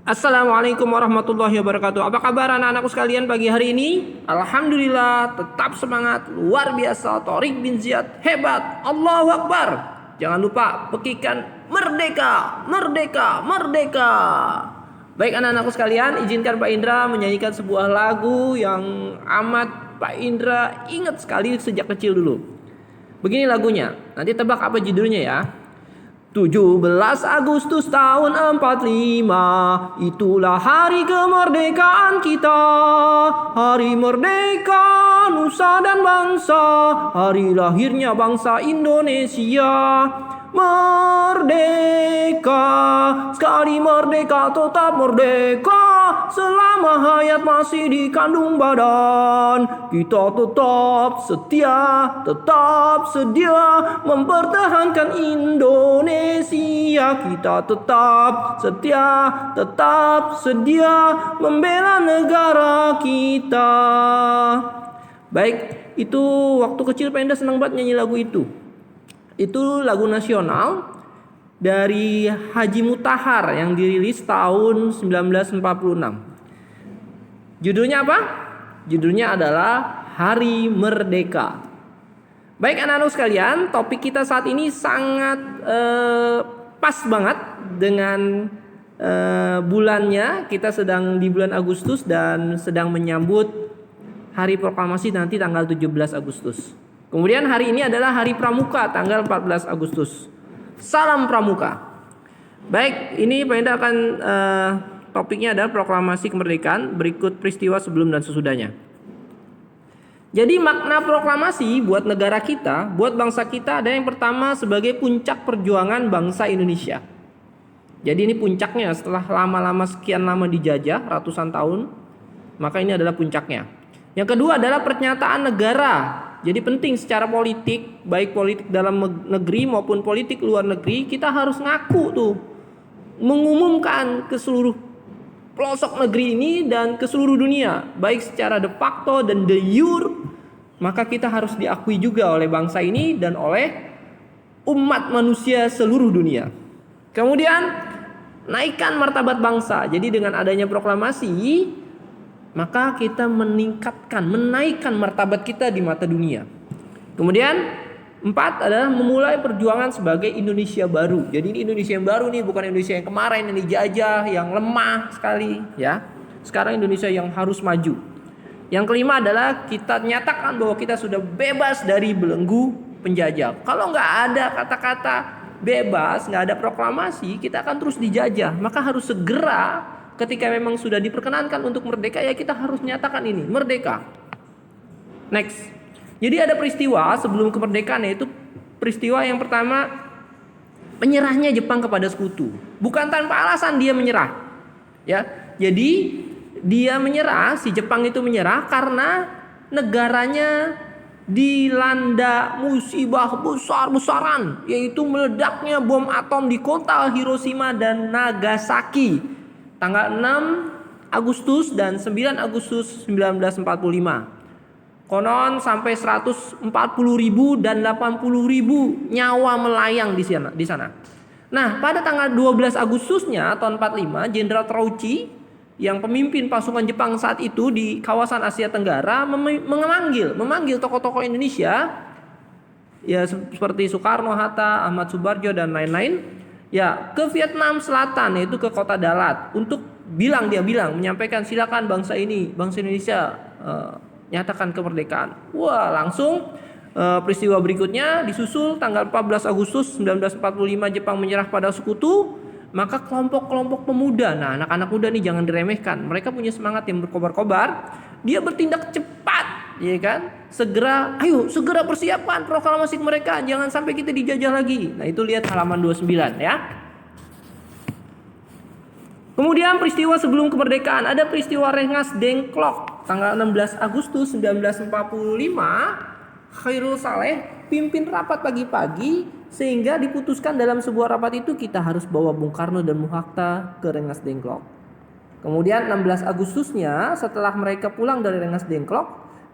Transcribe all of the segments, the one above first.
Assalamualaikum warahmatullahi wabarakatuh. Apa kabar anak-anakku sekalian pagi hari ini? Alhamdulillah, tetap semangat, luar biasa. Torik bin Ziyad, hebat, Allahu Akbar. Jangan lupa pekikan merdeka, merdeka, merdeka. Baik anak-anakku sekalian, izinkan Pak Indra menyanyikan sebuah lagu yang amat Pak Indra ingat sekali sejak kecil dulu. Begini lagunya, nanti tebak apa judulnya ya. 17 Agustus tahun 45, itulah hari kemerdekaan kita. Hari merdeka nusa dan bangsa, hari lahirnya bangsa Indonesia. Merdeka, sekali merdeka tetap merdeka. Selama hayat masih dikandung badan, kita tetap sedia mempertahankan Indonesia. Kita tetap sedia membela negara kita. Baik, itu waktu kecil Penda senang banget nyanyi lagu itu. Itu lagu nasional dari Haji Mutahar yang dirilis tahun 1946. Judulnya apa? Judulnya adalah Hari Merdeka. Baik anak-anak sekalian, topik kita saat ini sangat pas banget dengan bulannya. Kita sedang di bulan Agustus dan sedang menyambut Hari Proklamasi nanti tanggal 17 Agustus. Kemudian hari ini adalah Hari Pramuka tanggal 14 Agustus. Salam Pramuka. Baik, ini Pak Enda akan topiknya adalah proklamasi kemerdekaan, berikut peristiwa sebelum dan sesudahnya. Jadi makna proklamasi buat negara kita, buat bangsa kita ada yang pertama sebagai puncak perjuangan bangsa Indonesia. Jadi ini puncaknya setelah lama-lama sekian lama dijajah ratusan tahun, maka ini adalah puncaknya. Yang kedua adalah pernyataan negara. Jadi penting secara politik, baik politik dalam negeri maupun politik luar negeri, kita harus ngaku tuh, mengumumkan ke seluruh pelosok negeri ini dan ke seluruh dunia, baik secara de facto dan de jure, maka kita harus diakui juga oleh bangsa ini dan oleh umat manusia seluruh dunia. Kemudian naikkan martabat bangsa. Jadi dengan adanya proklamasi, maka kita menaikkan martabat kita di mata dunia. Kemudian 4 adalah memulai perjuangan sebagai Indonesia baru. Jadi ini Indonesia yang baru nih, bukan Indonesia yang kemarin yang dijajah, yang lemah sekali ya. Sekarang Indonesia yang harus maju. Yang kelima adalah kita nyatakan bahwa kita sudah bebas dari belenggu penjajah. Kalau nggak ada kata-kata bebas, nggak ada proklamasi, kita akan terus dijajah. Maka harus segera ketika memang sudah diperkenankan untuk merdeka, ya kita harus nyatakan ini merdeka. Next. Jadi ada peristiwa sebelum kemerdekaan, yaitu peristiwa yang pertama, menyerahnya Jepang kepada sekutu. Bukan tanpa alasan dia menyerah. Ya. Jadi dia menyerah, si Jepang itu menyerah karena negaranya dilanda musibah besar-besaran, yaitu meledaknya bom atom di kota Hiroshima dan Nagasaki tanggal 6 Agustus dan 9 Agustus 1945. Konon sampai 140.000 dan 80.000 nyawa melayang di sana. Nah, pada tanggal 12 Agustusnya tahun 45, Jenderal Terauchi yang pemimpin pasukan Jepang saat itu di kawasan Asia Tenggara memanggil tokoh-tokoh Indonesia ya seperti Soekarno, Hatta, Ahmad Subarjo dan lain-lain ya ke Vietnam Selatan, yaitu ke kota Dalat, untuk menyampaikan silakan bangsa Indonesia nyatakan kemerdekaan. Wah, langsung peristiwa berikutnya disusul tanggal 14 Agustus 1945 Jepang menyerah pada sekutu. Maka kelompok-kelompok pemuda, nah anak-anak muda nih jangan diremehkan, mereka punya semangat yang berkobar-kobar, dia bertindak cepat, ya kan? Segera persiapkan proklamasi kemerdekaan, jangan sampai kita dijajah lagi. Nah itu lihat halaman 29 ya. Kemudian peristiwa sebelum kemerdekaan, ada peristiwa Rengas Dengklok tanggal 16 Agustus 1945. Khairul Saleh pimpin rapat pagi-pagi, sehingga diputuskan dalam sebuah rapat itu kita harus bawa Bung Karno dan Bung Hatta ke Rengas Dengklok. Kemudian 16 Agustusnya setelah mereka pulang dari Rengas Dengklok,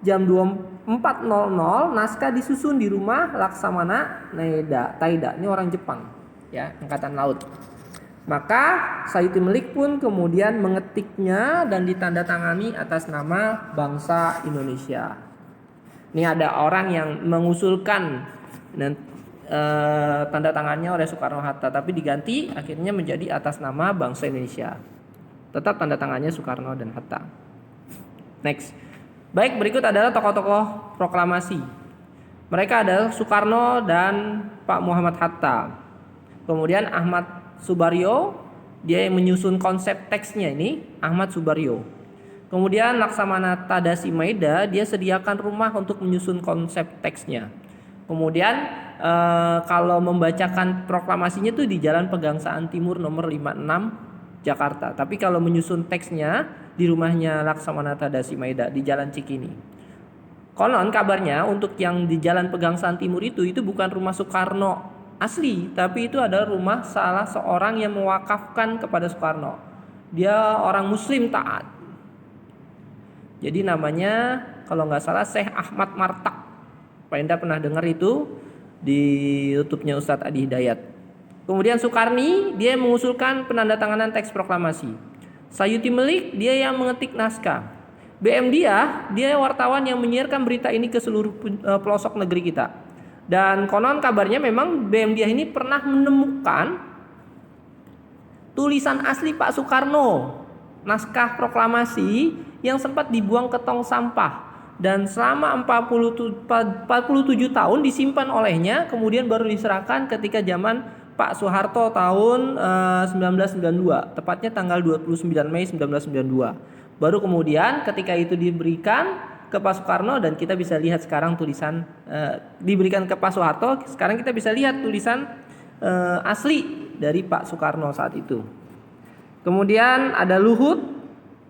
jam 24.00 naskah disusun di rumah Laksamana Taida. Ini orang Jepang ya, angkatan laut. Maka Sayuti Melik pun kemudian mengetiknya dan ditandatangani atas nama bangsa Indonesia. Ini ada orang yang mengusulkan dan tanda tangannya oleh Soekarno-Hatta, tapi diganti akhirnya menjadi atas nama bangsa Indonesia. Tetap tanda tangannya Soekarno dan Hatta. Next. Baik, berikut adalah tokoh-tokoh proklamasi. Mereka adalah Soekarno dan Pak Muhammad Hatta. Kemudian Ahmad Subaryo, dia yang menyusun konsep teksnya ini, Ahmad Subaryo. Kemudian Laksamana Tadasi Maeda, dia sediakan rumah untuk menyusun konsep teksnya. Kemudian kalau membacakan proklamasinya tuh di Jalan Pegangsaan Timur nomor 56 Jakarta. Tapi kalau menyusun teksnya di rumahnya Laksamana Tadasi Maeda di Jalan Cikini. Konon kabarnya untuk yang di Jalan Pegangsaan Timur itu bukan rumah Soekarno asli, tapi itu adalah rumah salah seorang yang mewakafkan kepada Soekarno. Dia orang Muslim taat. Jadi namanya kalau nggak salah Syekh Ahmad Martak. Pak Enda pernah dengar itu di YouTube-nya Ustadz Adi Hidayat. Kemudian Soekarni, dia mengusulkan penandatanganan teks proklamasi. Sayuti Melik, dia yang mengetik naskah. BM dia wartawan yang menyiarkan berita ini ke seluruh pelosok negeri kita. Dan konon kabarnya memang BM Diah ini pernah menemukan tulisan asli Pak Soekarno, naskah proklamasi yang sempat dibuang ke tong sampah. Dan selama 47 tahun disimpan olehnya, kemudian baru diserahkan ketika zaman Pak Soeharto tahun 1992, tepatnya tanggal 29 Mei 1992. Baru kemudian ketika itu diberikan ke Pak Soekarno dan kita bisa lihat sekarang tulisan diberikan ke Pak Soeharto. Sekarang kita bisa lihat tulisan asli dari Pak Soekarno saat itu. Kemudian ada Luhut,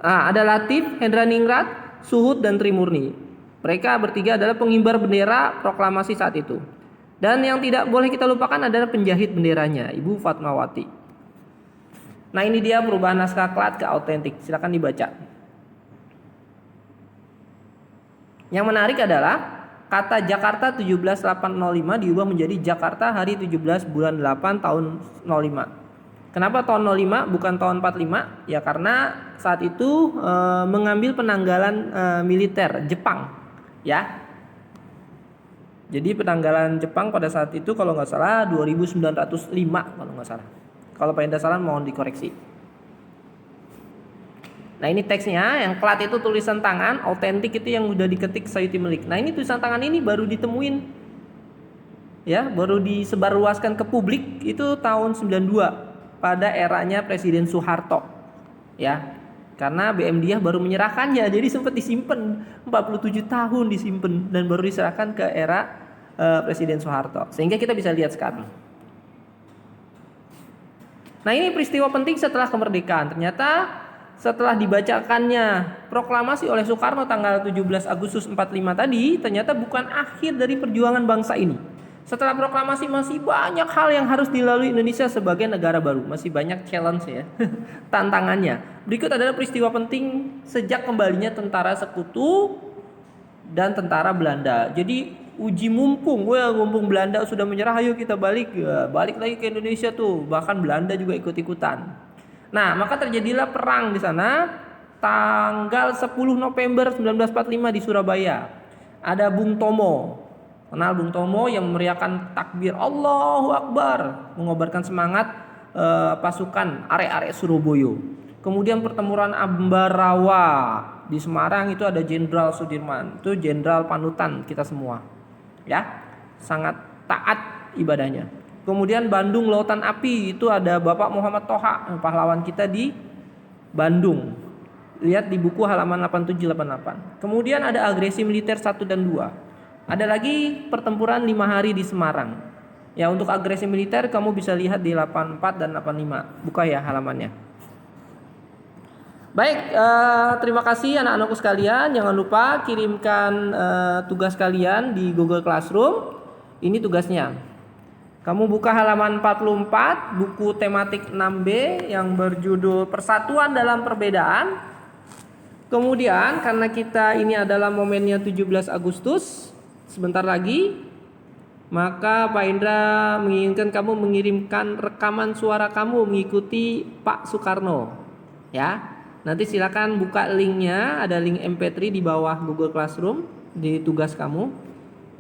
ada Latif, Hendra Ningrat, Suhut dan Trimurni. Mereka bertiga adalah pengibar bendera proklamasi saat itu. Dan yang tidak boleh kita lupakan adalah penjahit benderanya, Ibu Fatmawati. Nah, ini dia perubahan naskah klat ke autentik. Silakan dibaca. Yang menarik adalah kata Jakarta 17805 diubah menjadi Jakarta hari 17 bulan 8 tahun 05. Kenapa tahun 05 bukan tahun 45? Ya karena saat itu mengambil penanggalan militer Jepang, ya. Jadi penanggalan Jepang pada saat itu kalau nggak salah 2905 kalau nggak salah. Kalau Pak Enda salah mohon dikoreksi. Nah, ini teksnya, yang klat itu tulisan tangan, autentik itu yang udah diketik Sayuti Melik. Nah, ini tulisan tangan ini baru ditemuin, ya, baru disebarluaskan ke publik itu tahun 92 pada eranya Presiden Soeharto, ya. Karena BM Diah baru menyerahkannya, jadi sempat disimpan 47 tahun disimpan dan baru diserahkan ke era Presiden Soeharto. Sehingga kita bisa lihat sekarang. Nah, ini peristiwa penting setelah kemerdekaan. Ternyata setelah dibacakannya proklamasi oleh Soekarno tanggal 17 Agustus 45 tadi, ternyata bukan akhir dari perjuangan bangsa ini. Setelah proklamasi masih banyak hal yang harus dilalui Indonesia sebagai negara baru. Masih banyak challenge ya, tantangannya. Berikut adalah peristiwa penting sejak kembalinya tentara sekutu dan tentara Belanda. Jadi uji mumpung, mumpung Belanda sudah menyerah, ayo kita balik lagi ke Indonesia tuh. Bahkan Belanda juga ikut-ikutan. Nah, maka terjadilah perang di sana tanggal 10 November 1945 di Surabaya. Ada Bung Tomo. Kenal Bung Tomo yang memeriahkan takbir Allahu Akbar, mengobarkan semangat pasukan arek-arek Surabaya. Kemudian pertempuran Ambarawa di Semarang itu ada Jenderal Sudirman. Itu jenderal panutan kita semua. Ya. Sangat taat ibadahnya. Kemudian Bandung Lautan Api itu ada Bapak Muhammad Toha, pahlawan kita di Bandung. Lihat di buku halaman 8788. Kemudian ada agresi militer 1 dan 2. Ada lagi pertempuran 5 hari di Semarang. Ya, untuk agresi militer kamu bisa lihat di 84 dan 85. Buka ya halamannya. Baik, terima kasih anak-anakku sekalian. Jangan lupa kirimkan tugas kalian di Google Classroom. Ini tugasnya. Kamu buka halaman 44, buku tematik 6B yang berjudul Persatuan dalam Perbedaan. Kemudian karena kita ini adalah momennya 17 Agustus, sebentar lagi maka Pak Indra menginginkan kamu mengirimkan rekaman suara kamu mengikuti Pak Soekarno. Ya, nanti silakan buka linknya, ada link MP3 di bawah Google Classroom di tugas kamu,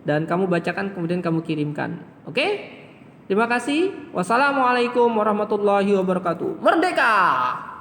dan kamu bacakan kemudian kamu kirimkan. Oke? Terima kasih. Wassalamualaikum warahmatullahi wabarakatuh. Merdeka!